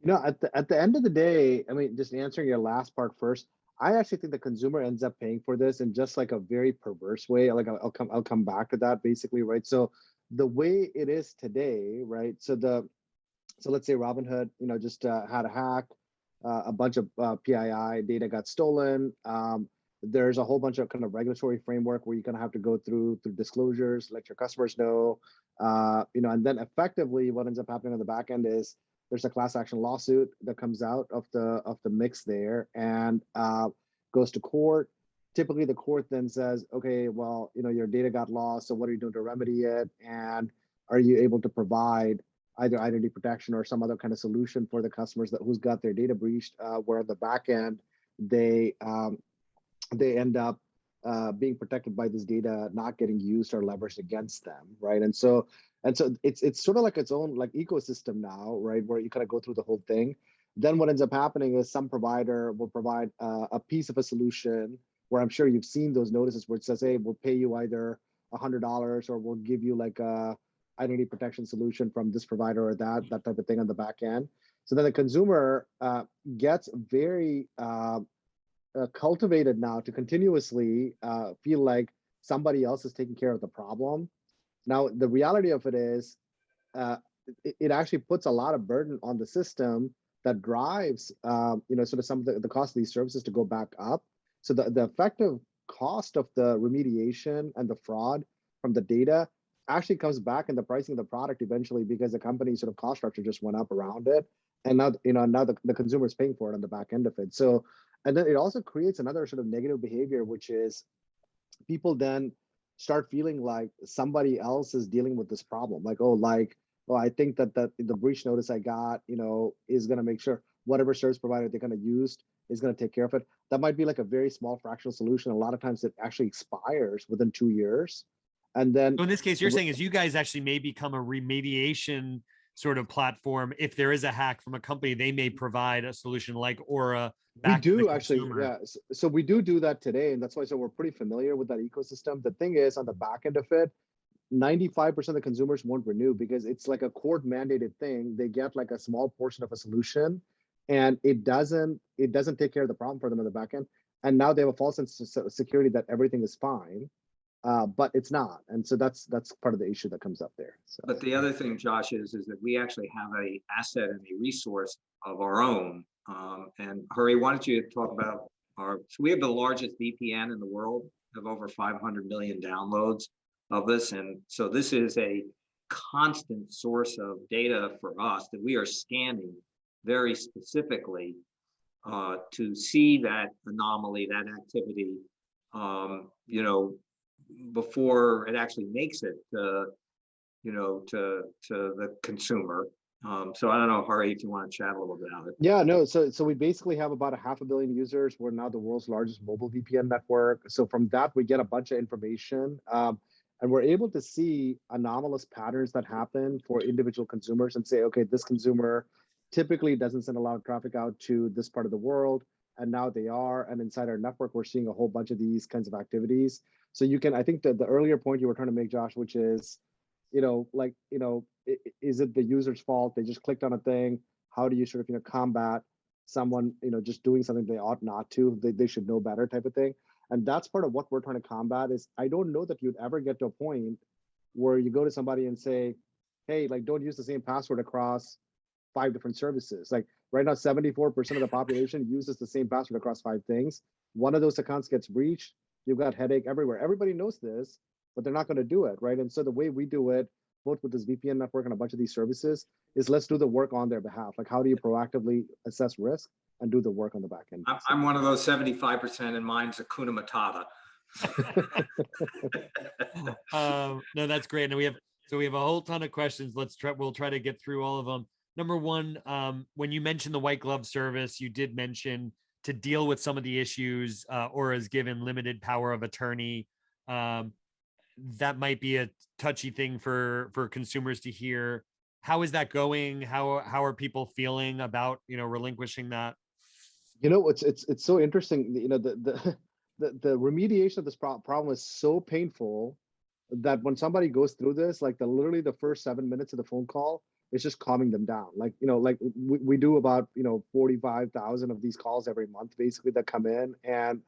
At the end of the day, I mean, just answering your last part first, I actually think the consumer ends up paying for this in just like a very perverse way. Like I'll come back to that basically, right? So the way it is today, right? So let's say Robinhood, just had a hack, a bunch of PII data got stolen. There's a whole bunch of kind of regulatory framework where you're going to have to go through disclosures, let your customers know, and then effectively what ends up happening on the back end is there's a class action lawsuit that comes out of the mix there and goes to court. Typically, the court then says, okay, well, your data got lost, so what are you doing to remedy it? And are you able to provide either identity protection or some other kind of solution for the customers who's got their data breached, where on the back end they end up being protected by this data not getting used or leveraged against them, right? And so it's sort of like its own like ecosystem now, right, where you kind of go through the whole thing. Then what ends up happening is some provider will provide a piece of a solution where I'm sure you've seen those notices where it says, hey, we'll pay you either $100 or we'll give you like a identity protection solution from this provider or that type of thing on the back end. So then the consumer gets very cultivated now to continuously feel like somebody else is taking care of the problem. Now, the reality of it is it actually puts a lot of burden on the system that drives, sort of some of the cost of these services to go back up. So the effective cost of the remediation and the fraud from the data actually comes back in the pricing of the product eventually because the company's sort of cost structure just went up around it. And now, now the consumer is paying for it on the back end of it. So, and then it also creates another sort of negative behavior, which is people then start feeling like somebody else is dealing with this problem. Like, oh, I think that the breach notice I got, is going to make sure whatever service provider they're going to use is going to take care of it. That might be like a very small fractional solution. A lot of times it actually expires within 2 years. And then so in this case, you're saying is you guys actually may become a remediation sort of platform. If there is a hack from a company, they may provide a solution like Aura. We do actually, yeah. So we do that today, and that's why we're pretty familiar with that ecosystem. The thing is, on the back end of it, 95% of the consumers won't renew because it's like a court mandated thing. They get like a small portion of a solution, and it doesn't take care of the problem for them on the back end. And now they have a false sense of security that everything is fine. But it's not, and so that's part of the issue that comes up there. So. But the other thing, Josh, is that we actually have a asset and a resource of our own. And Hari, why don't you talk about so we have the largest VPN in the world, have over 500 million downloads of this, and so this is a constant source of data for us that we are scanning very specifically to see that anomaly, that activity, before it actually makes it to the consumer. So I don't know, Hari, if you want to chat a little bit about it. Yeah, no. So we basically have about 500 million users. We're now the world's largest mobile VPN network. So from that, we get a bunch of information, and we're able to see anomalous patterns that happen for individual consumers and say, okay, this consumer typically doesn't send a lot of traffic out to this part of the world, and now they are. And inside our network, we're seeing a whole bunch of these kinds of activities. So you can, I think that the earlier point you were trying to make, Josh, which is, is it the user's fault? They just clicked on a thing. How do you sort of, combat someone, just doing something they ought not to? They should know better type of thing. And that's part of what we're trying to combat is I don't know that you'd ever get to a point where you go to somebody and say, hey, like, don't use the same password across 5 different services. Like right now, 74% of the population uses the same password across 5 things. One of those accounts gets breached. You've got headache everywhere. Everybody knows this, but they're not going to do it, right? And so the way we do it, both with this VPN network and a bunch of these services, is let's do the work on their behalf. Like, how do you proactively assess risk and do the work on the back end? I'm one of those 75%, and mine's Hakuna Matata. No, that's great. And we have a whole ton of questions. We'll try to get through all of them. Number one, when you mentioned the white glove service, you did mention to deal with some of the issues, or is given limited power of attorney. That might be a touchy thing for consumers to hear. How is that going? How are people feeling about, relinquishing that? It's so interesting. The remediation of this problem is so painful that when somebody goes through this, like literally the first 7 minutes of the phone call, it's just calming them down. Like, like we do about, 45,000 of these calls every month, basically, that come in. And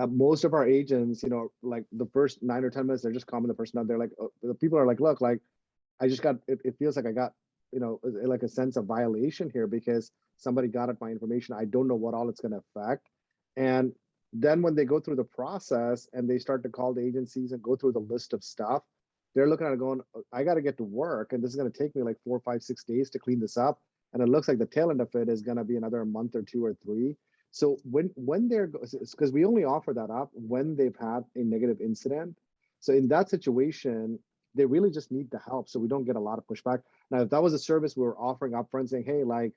most of our agents, like the first 9 or 10 minutes, they're just calming the person down. They're like, the people are like, look, like, I just got, it feels like I got, like a sense of violation here because somebody got at my information. I don't know what all it's going to affect. And then when they go through the process and they start to call the agencies and go through the list of stuff, they're looking at it going, I got to get to work. And this is going to take me like 4, 5, 6 days to clean this up. And it looks like the tail end of it is going to be another month or 2 or 3. So when they're, because we only offer that up when they've had a negative incident. So in that situation, they really just need the help. So we don't get a lot of pushback. Now, if that was a service we were offering upfront saying, hey, like,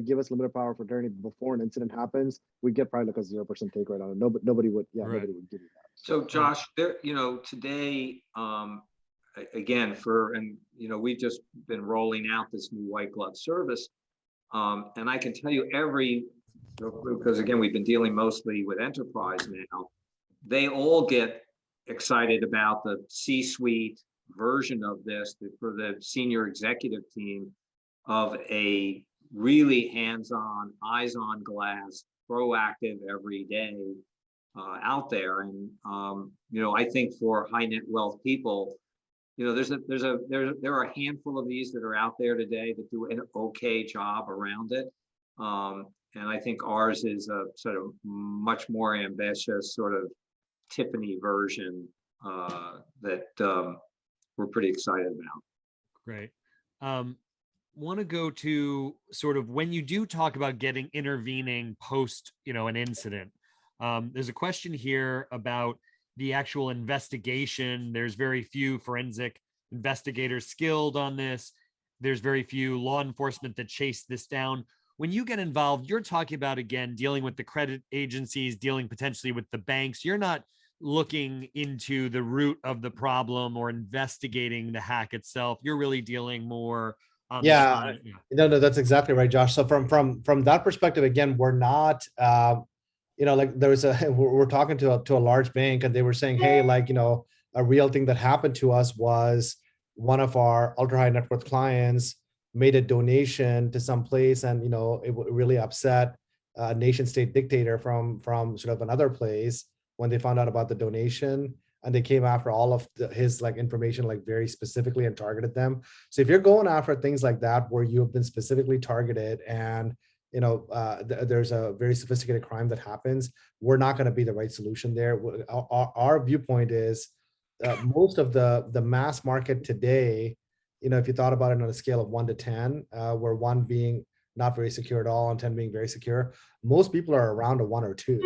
give us limited power of attorney before an incident happens, we get probably like a 0% take rate on it. Nobody would, Right. nobody would give you that. So Josh, there, today, again, we've just been rolling out this new white glove service. And I can tell you because again, we've been dealing mostly with enterprise now, they all get excited about the C-suite version of this for the senior executive team of a really hands-on, eyes on glass, proactive every day out there. And I think for high net wealth people, there are a handful of these that are out there today that do an okay job around it. And I think ours is a sort of much more ambitious sort of Tiffany version that we're pretty excited about. Great. Want to go to sort of when you do talk about intervening post, an incident. There's a question here about the actual investigation. There's very few forensic investigators skilled on this. There's very few law enforcement that chase this down. When you get involved, you're talking about, again, dealing with the credit agencies, dealing potentially with the banks. You're not looking into the root of the problem or investigating the hack itself. You're really dealing more on the side. No, that's exactly right, Josh. So from that perspective, again, we're not like there was we're talking to a large bank and they were saying, hey, like, a real thing that happened to us was one of our ultra high net worth clients made a donation to some place, and it really upset a nation state dictator from sort of another place when they found out about the donation, and they came after all of his like information, like very specifically, and targeted them. So if you're going after things like that where you have been specifically targeted and there's a very sophisticated crime that happens, we're not going to be the right solution there. Our viewpoint is most of the mass market today, if you thought about it on a scale of 1 to 10, where 1 being not very secure at all and 10 being very secure, most people are around a 1 or 2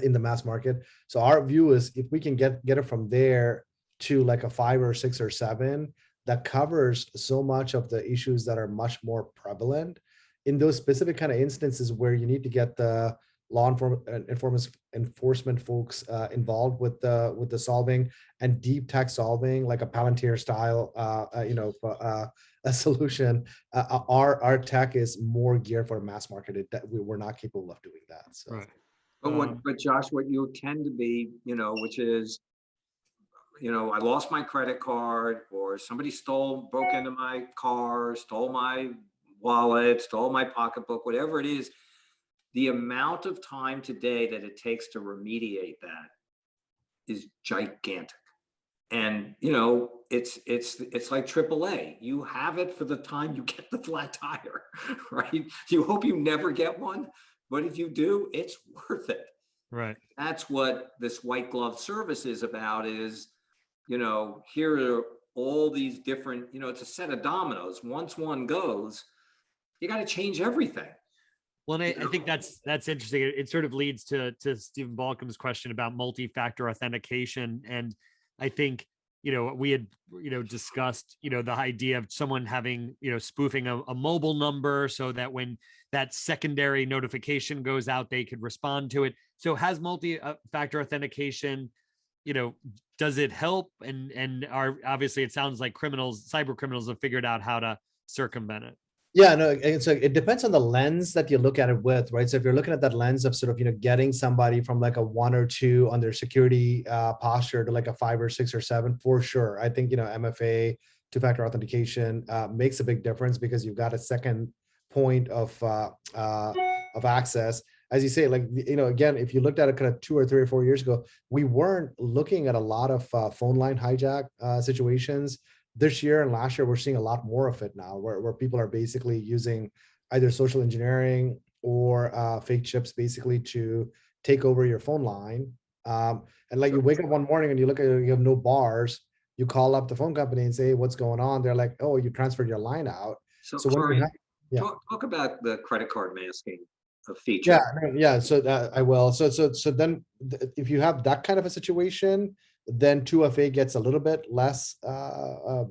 in the mass market. So our view is if we can get it from there to like a 5 or 6 or 7, that covers so much of the issues that are much more prevalent in those specific kind of instances where you need to get the law enforcement folks involved with the solving and deep tech solving, like a Palantir style, a solution. Our tech is more geared for mass market. That we're not capable of doing that. So. Right. But Josh, what you tend to be, which is, I lost my credit card, or somebody broke into my car, stole my wallet, stole my pocketbook, whatever it is. The amount of time today that it takes to remediate that is gigantic. And, it's like AAA. You have it for the time you get the flat tire, right? You hope you never get one, but if you do, it's worth it. Right. That's what this white glove service is about is, here are all these different, it's a set of dominoes. Once one goes, you got to change everything. Well, and I think that's interesting. It sort of leads to Stephen Balcom's question about multi-factor authentication. And I think, we had, discussed, the idea of someone having, spoofing a mobile number so that when that secondary notification goes out, they could respond to it. So has multi-factor authentication, does it help? And obviously it sounds like cyber criminals have figured out how to circumvent it. Yeah, no, it's like it depends on the lens that you look at it with, right? So if you're looking at that lens of sort of, getting somebody from like a 1 or 2 on their security posture to like a 5 or 6 or 7, for sure. I think, MFA, two-factor authentication makes a big difference because you've got a second point of access. As you say, like, again, if you looked at it kind of 2 or 3 or 4 years ago, we weren't looking at a lot of phone line hijack situations. This year and last year, we're seeing a lot more of it now, where people are basically using either social engineering or fake chips basically to take over your phone line. And like, you wake up one morning and you look at it, you have no bars. You call up the phone company and say, "Hey, what's going on?" They're like, "Oh, you transferred your line out." So So when you Hari, have, yeah. talk about the credit card masking feature. Yeah, yeah. So I will. So then, if you have that kind of a situation, then 2FA gets a little bit less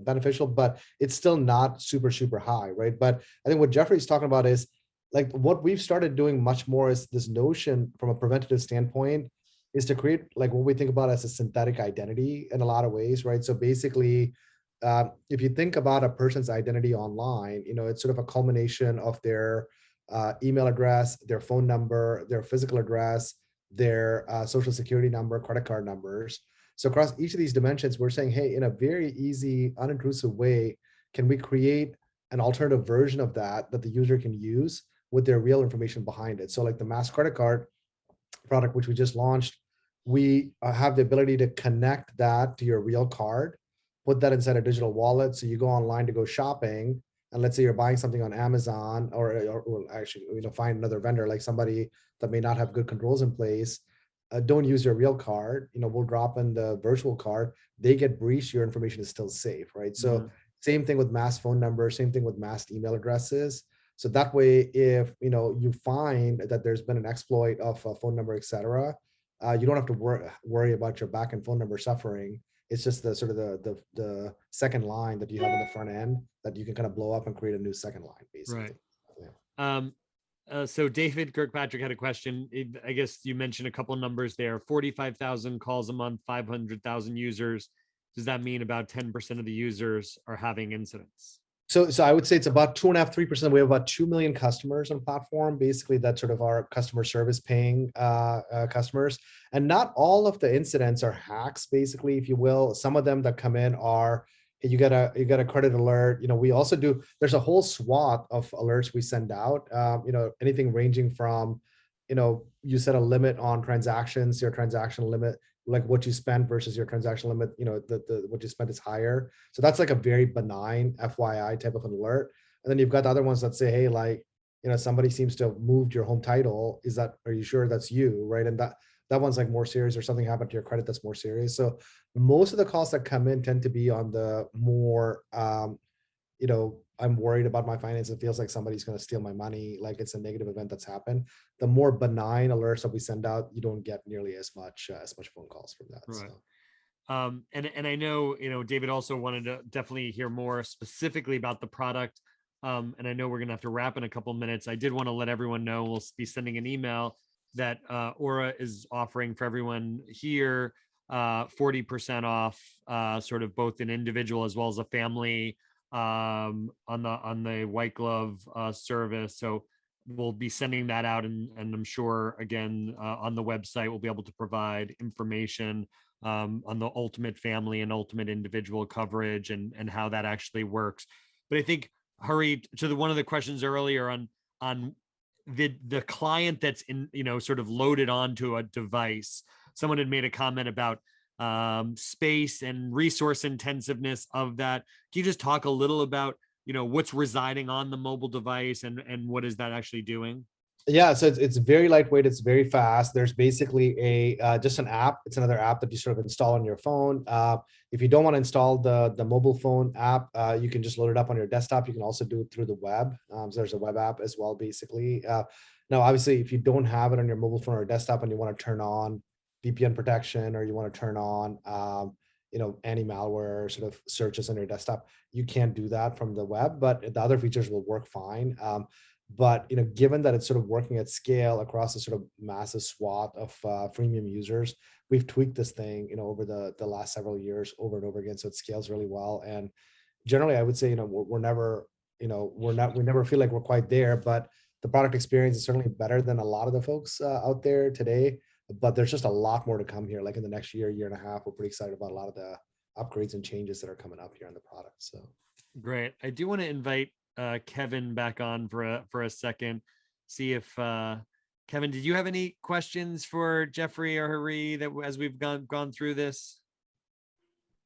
beneficial, but it's still not super high, right? But I think what Jeffrey's talking about is like what we've started doing much more is this notion from a preventative standpoint is to create like what we think about as a synthetic identity in a lot of ways, right? So basically, if you think about a person's identity online, it's sort of a culmination of their email address, their phone number, their physical address, their social security number, credit card numbers. So across each of these dimensions, we're saying, hey, in a very easy, unintrusive way, can we create an alternative version of that the user can use with their real information behind it? So like the mass credit card product, which we just launched, we have the ability to connect that to your real card, put that inside a digital wallet. So you go online to go shopping, and let's say you're buying something on Amazon, or actually, find another vendor, like somebody that may not have good controls in place. Don't use your real card. We'll drop in the virtual card. They get breached, your information is still safe, right? So same thing with mass phone numbers, same thing with mass email addresses. So that way, if you find that there's been an exploit of a phone number, etc., you don't have to worry about your back end phone number suffering. It's just the sort of the second line that you have in the front end that you can kind of blow up and create a new second line, basically. Right. Yeah. So David Kirkpatrick had a question. I guess you mentioned a couple numbers there: 45,000 calls a month, 500,000 users. Does that mean about 10% of the users are having incidents? So I would say it's about 2.5%, 3%. We have about 2 million customers on platform. Basically, that's sort of our customer service paying customers. And not all of the incidents are hacks, basically, if you will. Some of them that come in are, hey, you got a credit alert. We also do, there's a whole swath of alerts we send out. Anything ranging from, you set a limit on transactions, your transaction limit, like what you spend versus your transaction limit, the what you spend is higher. So that's like a very benign FYI type of an alert. And then you've got the other ones that say, hey, like, somebody seems to have moved your home title. Are you sure that's you? Right. And that one's like more serious, or something happened to your credit that's more serious. So most of the calls that come in tend to be on the more, I'm worried about my finances. It feels like somebody's going to steal my money. Like it's a negative event that's happened. The more benign alerts that we send out, you don't get nearly as much phone calls from that. Right. So. And I know, David also wanted to definitely hear more specifically about the product. And I know we're going to have to wrap in a couple minutes. I did want to let everyone know we'll be sending an email that Aura is offering for everyone here 40% off, sort of both an individual as well as a family on the white glove service. So we'll be sending that out, and I'm sure again on the website we'll be able to provide information on the ultimate family and ultimate individual coverage and how that actually works. But I think, Hari, to one of the questions earlier on the client that's in, sort of loaded onto a device, someone had made a comment about space and resource intensiveness of that. Can you just talk a little about, what's residing on the mobile device and what is that actually doing? Yeah, so it's very lightweight. It's very fast. There's basically a just an app. It's another app that you sort of install on your phone. If you don't want to install the mobile phone app, you can just load it up on your desktop. You can also do it through the web. So there's a web app as well, basically. Now, obviously, if you don't have it on your mobile phone or desktop and you want to turn on VPN protection, or you want to turn on anti-malware sort of searches on your desktop, you can't do that from the web, but the other features will work fine. But given that it's sort of working at scale across a sort of massive swath of freemium users, we've tweaked this thing over the last several years over and over again, so it scales really well. And generally, I would say we're never we never feel like we're quite there, but the product experience is certainly better than a lot of the folks out there today. But there's just a lot more to come here. Like in the next year and a half, we're pretty excited about a lot of the upgrades and changes that are coming up here on the product. So great. I do want to invite Kevin back on for a second. See if Kevin, did you have any questions for Jeffrey or Hari that as we've gone through this?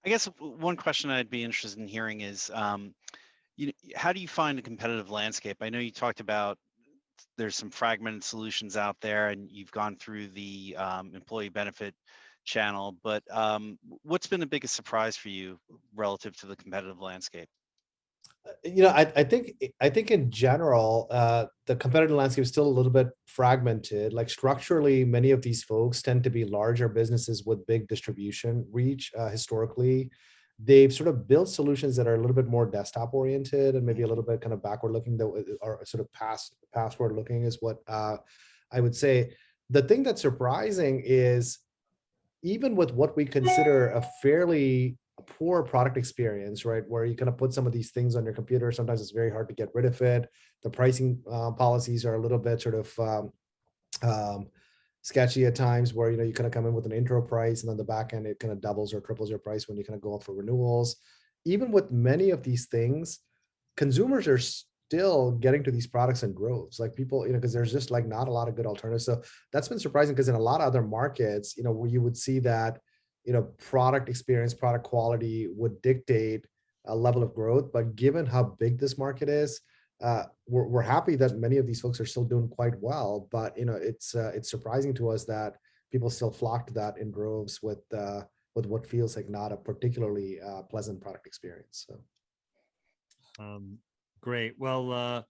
I guess one question I'd be interested in hearing is, how do you find a competitive landscape? I know you talked about there's some fragmented solutions out there, and you've gone through the employee benefit channel, but what's been the biggest surprise for you relative to the competitive landscape? I think in general, the competitive landscape is still a little bit fragmented. Like structurally, many of these folks tend to be larger businesses with big distribution reach. Historically, they've sort of built solutions that are a little bit more desktop oriented and maybe a little bit kind of backward looking, that are sort of password looking is what I would say. The thing that's surprising is even with what we consider a fairly poor product experience, right, where you kind of put some of these things on your computer, sometimes it's very hard to get rid of it. The pricing policies are a little bit sort of sketchy at times, where you kind of come in with an intro price and then the back end it kind of doubles or triples your price when you kind of go up for renewals. Even with many of these things, consumers are still getting to these products in droves. Like people, because there's just like not a lot of good alternatives. So that's been surprising, because in a lot of other markets, where you would see that product experience, product quality would dictate a level of growth. But given how big this market is, we're happy that many of these folks are still doing quite well. But it's surprising to us that people still flock to that in droves with what feels like not a particularly pleasant product experience. So, great. Well,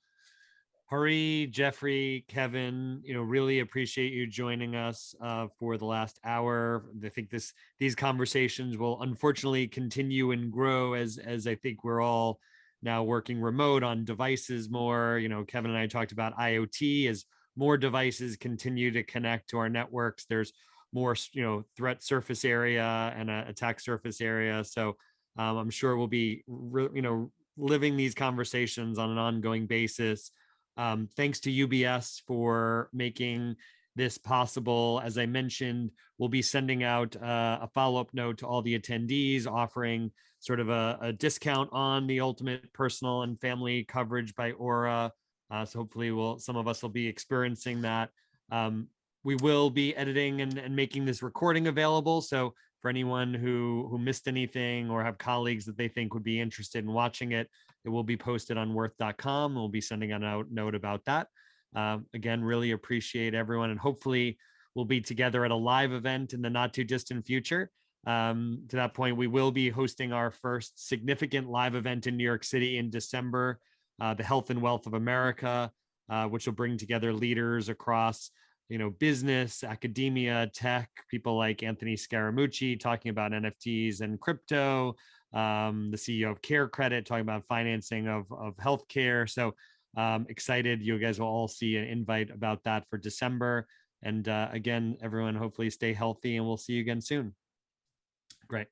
Hari, Jeffrey, Kevin, really appreciate you joining us for the last hour. I think these conversations will unfortunately continue and grow as I think we're all now working remote on devices more. Kevin and I talked about IoT. As more devices continue to connect to our networks, there's more, threat surface area and attack surface area. So I'm sure we'll be, living these conversations on an ongoing basis. Thanks to UBS for making this possible. As I mentioned, we'll be sending out a follow-up note to all the attendees, offering sort of a discount on the ultimate personal and family coverage by Aura. So hopefully some of us will be experiencing that. We will be editing and making this recording available. So for anyone who missed anything or have colleagues that they think would be interested in watching it, it will be posted on worth.com. We'll be sending a note about that. Again, really appreciate everyone, and hopefully we'll be together at a live event in the not too distant future. To that point, we will be hosting our first significant live event in New York City in December, the Health and Wealth of America, which will bring together leaders across business, academia, tech, people like Anthony Scaramucci talking about NFTs and crypto, the CEO of Care Credit talking about financing of healthcare. So excited. You guys will all see an invite about that for December. And again, everyone, hopefully stay healthy, and we'll see you again soon. Great.